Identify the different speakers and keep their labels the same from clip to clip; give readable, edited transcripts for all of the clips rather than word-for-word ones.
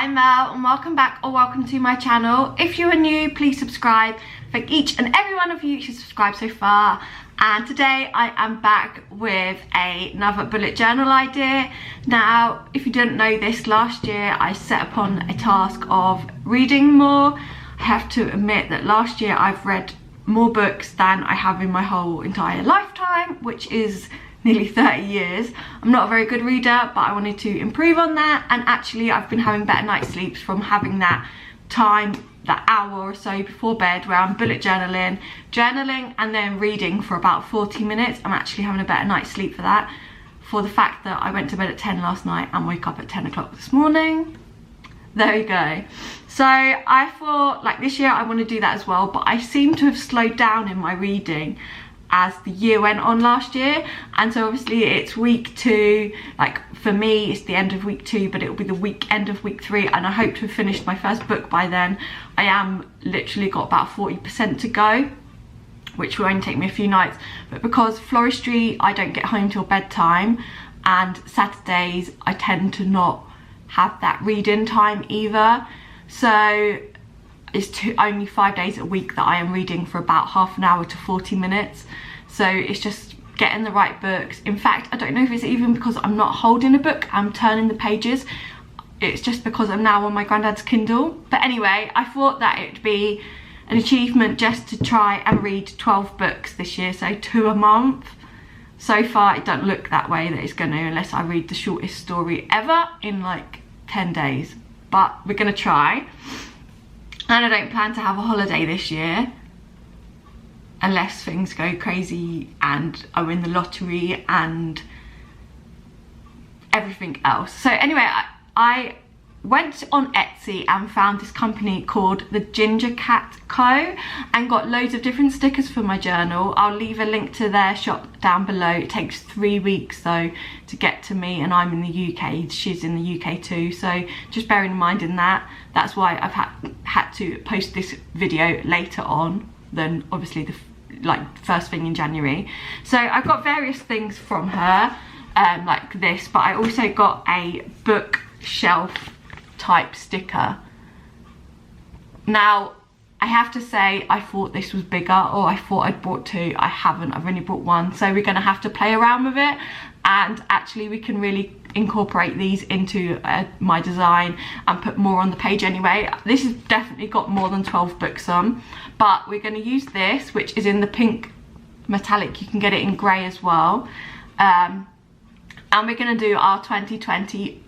Speaker 1: I'm Mel and welcome back or welcome to my channel. If you are new, please subscribe. Thank each and every one of you who subscribed so far. And today I am back with another bullet journal idea. Now, if you didn't know this, last year I set upon a task of reading more. I have to admit that last year I've read more books than I have in my whole entire lifetime, which is nearly 30 years. I'm not a very good reader, but I wanted to improve on that, and actually I've been having better night sleeps from having that time, that hour or so before bed where I'm bullet journaling and then reading for about 40 minutes. I'm actually having a better night's sleep for that, for the fact that I went to bed at 10 last night and woke up at 10 o'clock this morning. There we go. So I thought, like, this year I want to do that as well, but I seem to have slowed down in my reading as the year went on last year. And so obviously it's week 2, like for me it's the end of week 2, but it will be the weekend of week 3, and I hope to have finished my first book by then. I am literally got about 40% to go, which will only take me a few nights, but because floristry I don't get home till bedtime, and Saturdays I tend to not have that reading time either, so it's only 5 days a week that I am reading for about half an hour to 40 minutes. So it's just getting the right books. In fact, I don't know if it's even because I'm not holding a book, I'm turning the pages. It's just because I'm now on my granddad's Kindle. But anyway, I thought that it'd be an achievement just to try and read 12 books this year, so 2 a month. So far it doesn't look that way that it's going to, unless I read the shortest story ever in like 10 days. But we're going to try. And I don't plan to have a holiday this year unless things go crazy and I win the lottery and everything else. So anyway, I went on Etsy and found this company called the Ginger Cat Co. and got loads of different stickers for my journal. I'll leave a link to their shop down below. It takes 3 weeks though to get to me, and I'm in the UK, she's in the UK too, so just bearing in mind in that. That's why I've had to post this video later on than obviously the first thing in January. So I've got various things from her, like this, but I also got a bookshelf type sticker. Now I have to say, I thought this was bigger, or I thought I'd bought 2. I haven't, I've only bought 1, so we're going to have to play around with it, and actually we can really incorporate these into my design and put more on the page anyway. This has definitely got more than 12 books on, but we're going to use this, which is in the pink metallic. You can get it in grey as well, and we're going to do our 2020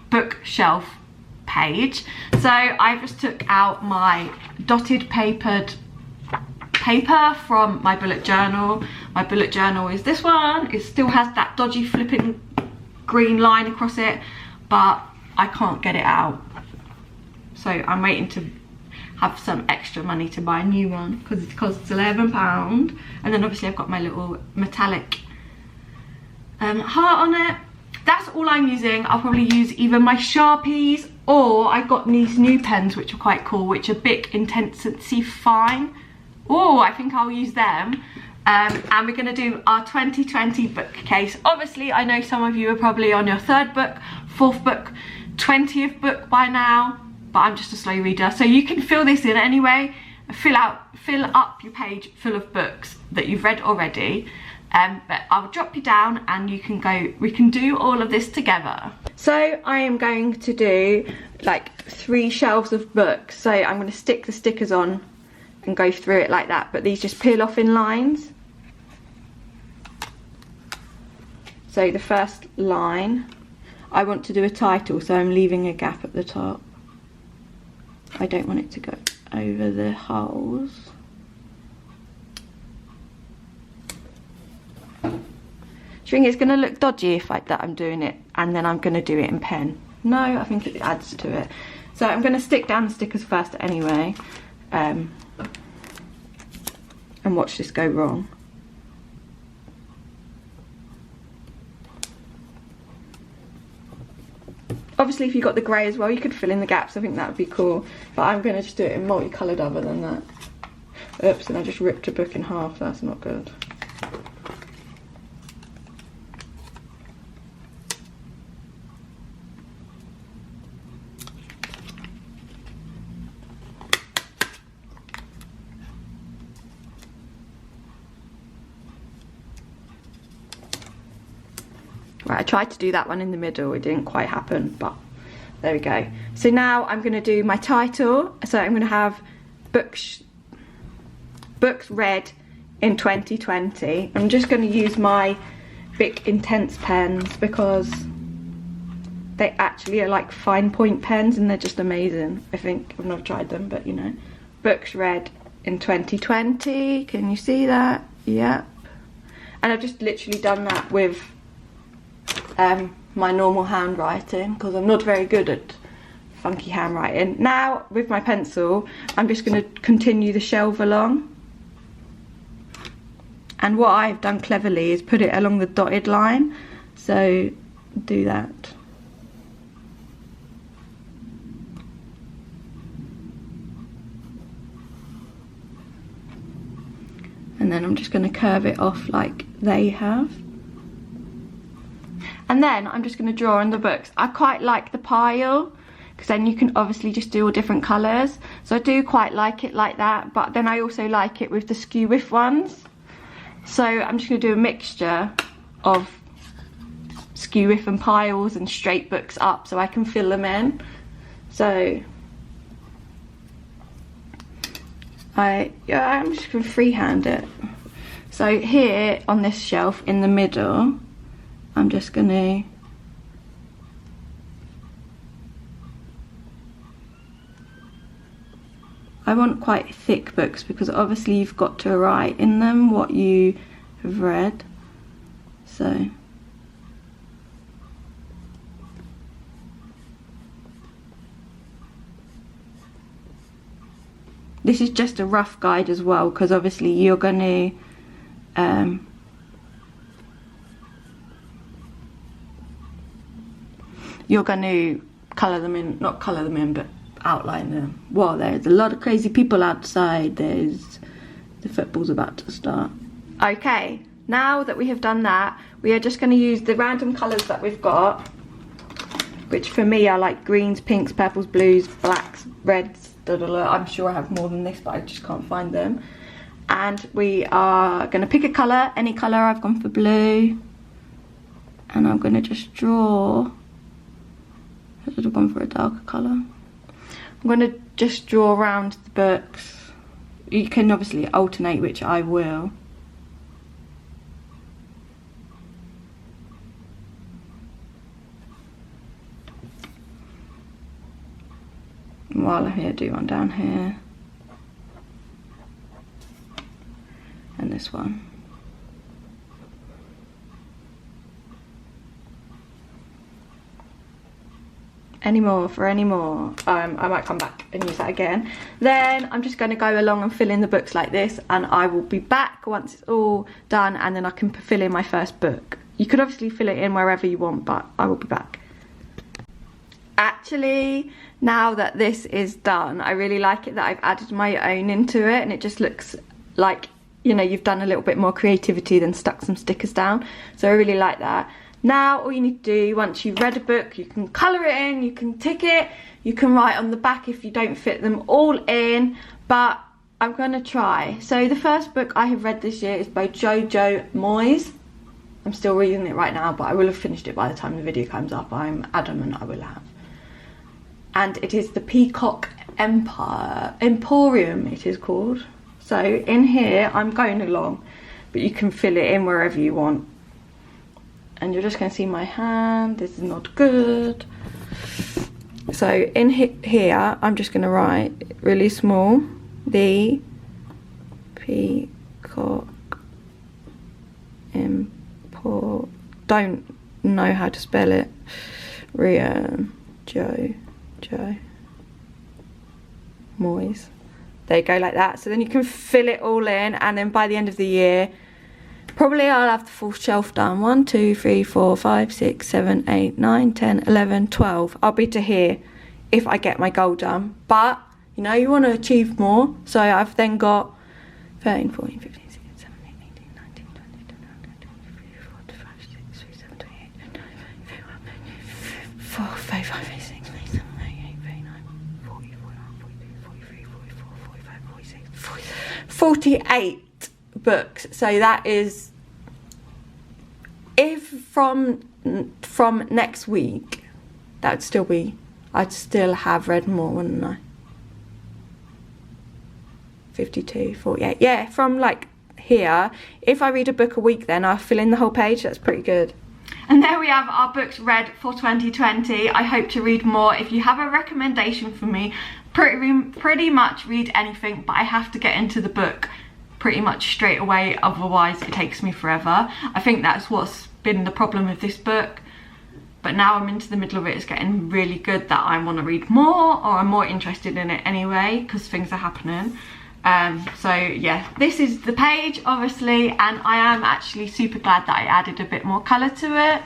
Speaker 1: bookshelf page. So I just took out my dotted paper from my bullet journal. My bullet journal is this one. It still has that dodgy flipping green line across it, but I can't get it out, so I'm waiting to have some extra money to buy a new one because it costs £11. And then obviously I've got my little metallic heart on it. That's all I'm using. I'll probably use either my Sharpies, or I got these new pens which are quite cool, which are Bic Intensity Fine. Oh, I think I'll use them. And we're going to do our 2020 bookcase. Obviously, I know some of you are probably on your 3rd book, 4th book, 20th book by now, but I'm just a slow reader. So you can fill this in anyway. Fill up your page full of books that you've read already. But I'll drop you down and you can go, we can do all of this together. So I am going to do like 3 shelves of books. So I'm going to stick the stickers on and go through it like that, but these just peel off in lines. So the first line, I want to do a title, so I'm leaving a gap at the top. I don't want it to go over the holes. Do you think it's going to look dodgy if like that I'm doing it and then I'm going to do it in pen? No, I think it adds to it. So I'm going to stick down the stickers first anyway, and watch this go wrong. Obviously if you got the grey as well, you could fill in the gaps. I think that would be cool, but I'm going to just do it in multicoloured other than that. Oops, and I just ripped a book in half. That's not good. I tried to do that one in the middle, it didn't quite happen, but there we go. So now I'm going to do my title. So I'm going to have books read in 2020. I'm just going to use my Bic Intense pens because they actually are like fine point pens and they're just amazing. I think I've not tried them, but you know. Books read in 2020. Can you see that? Yep. And I've just literally done that with my normal handwriting because I'm not very good at funky handwriting. Now with my pencil I'm just going to continue the shelf along, and what I've done cleverly is put it along the dotted line, so do that. And then I'm just going to curve it off like they have. And then I'm just going to draw on the books. I quite like the pile because then you can obviously just do all different colours. So I do quite like it like that, but then I also like it with the skew width ones. So I'm just going to do a mixture of skew width and piles and straight books up so I can fill them in. So I'm just going to freehand it. So here on this shelf in the middle, I'm just going to I want quite thick books because obviously you've got to write in them what you have read. So this is just a rough guide as well because obviously you're going to colour them in, not colour them in, but outline them. Well, there's a lot of crazy people outside. The football's about to start. Okay, now that we have done that, we are just going to use the random colours that we've got, which for me are like greens, pinks, purples, blues, blacks, reds, I'm sure I have more than this, but I just can't find them. And we are going to pick a colour, any colour. I've gone for blue, and I'm going to just draw. I should have gone for a darker colour. I'm going to just draw around the books. You can obviously alternate, which I will. And while I'm here, do one down here. And this one. Any more for any more. I might come back and use that again. Then I'm just going to go along and fill in the books like this, and I will be back once it's all done, and then I can fill in my first book. You could obviously fill it in wherever you want, but I will be back. Actually, now that this is done, I really like it that I've added my own into it, and it just looks like, you know, you've done a little bit more creativity than stuck some stickers down. So I really like that. Now all you need to do, once you've read a book, you can colour it in, you can tick it, you can write on the back if you don't fit them all in, but I'm going to try. So the first book I have read this year is by Jojo Moyes. I'm still reading it right now, but I will have finished it by the time the video comes up. I'm adamant I will have. And it is the Peacock Emporium, it is called. So in here, I'm going along, but you can fill it in wherever you want. And you're just going to see my hand. This is not good. So in here, I'm just going to write really small, the Peacock don't know how to spell it. Joe Moyes. There you go, like that. So then you can fill it all in, and then by the end of the year, probably I'll have the full shelf done. 1, 2, 3, 4, 5, 6, 7, 8, 9, 10, 11, 12. I'll be to here if I get my goal done. But, you know, you want to achieve more. So I've then got 13, 14, 15, 16, 17, 18, 19, 20, 21, 22, 23, 24, 25, 26, 27, 28, 29, 4, 5, 5, 6, 27, 28, 39, 40, 41, 42, 43, 44, 45, 46, 48 books. So that is, if from from next week, that would still be, I'd still have read more, wouldn't I? 52, 48, yeah, from like here, if I read a book a week, then I'll fill in the whole page. That's pretty good. And there we have our books read for 2020. I hope to read more. If you have a recommendation for me, pretty much read anything, but I have to get into the book pretty much straight away, otherwise it takes me forever. I think that's what's been the problem with this book, but now I'm into the middle of it, it's getting really good that I want to read more, or I'm more interested in it anyway because things are happening. So yeah, this is the page obviously, and I am actually super glad that I added a bit more colour to it,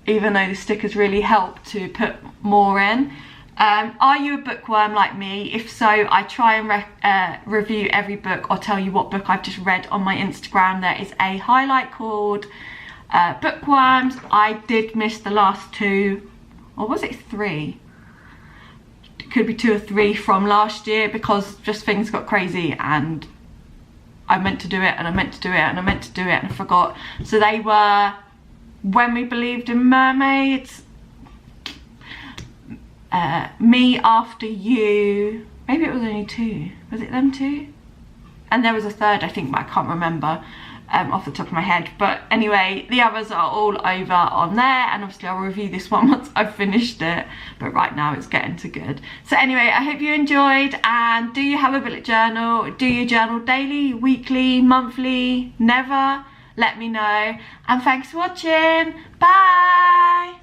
Speaker 1: even though the stickers really help to put more in. Are you a bookworm like me? If so, I try and review every book or tell you what book I've just read on my Instagram. There is a highlight called Bookworms. I did miss the last 2, or was it 3? Could be 2 or 3 from last year, because just things got crazy and I meant to do it and I meant to do it and I meant to do it and I forgot. So they were When We Believed in Mermaids, Me After You, maybe it was only 2, was it them 2? And there was a third I think, but I can't remember off the top of my head. But anyway, the others are all over on there, and obviously I'll review this one once I've finished it, but right now it's getting to good. So anyway, I hope you enjoyed, and do you have a bullet journal? Do you journal daily, weekly, monthly, never? Let me know, and thanks for watching. Bye.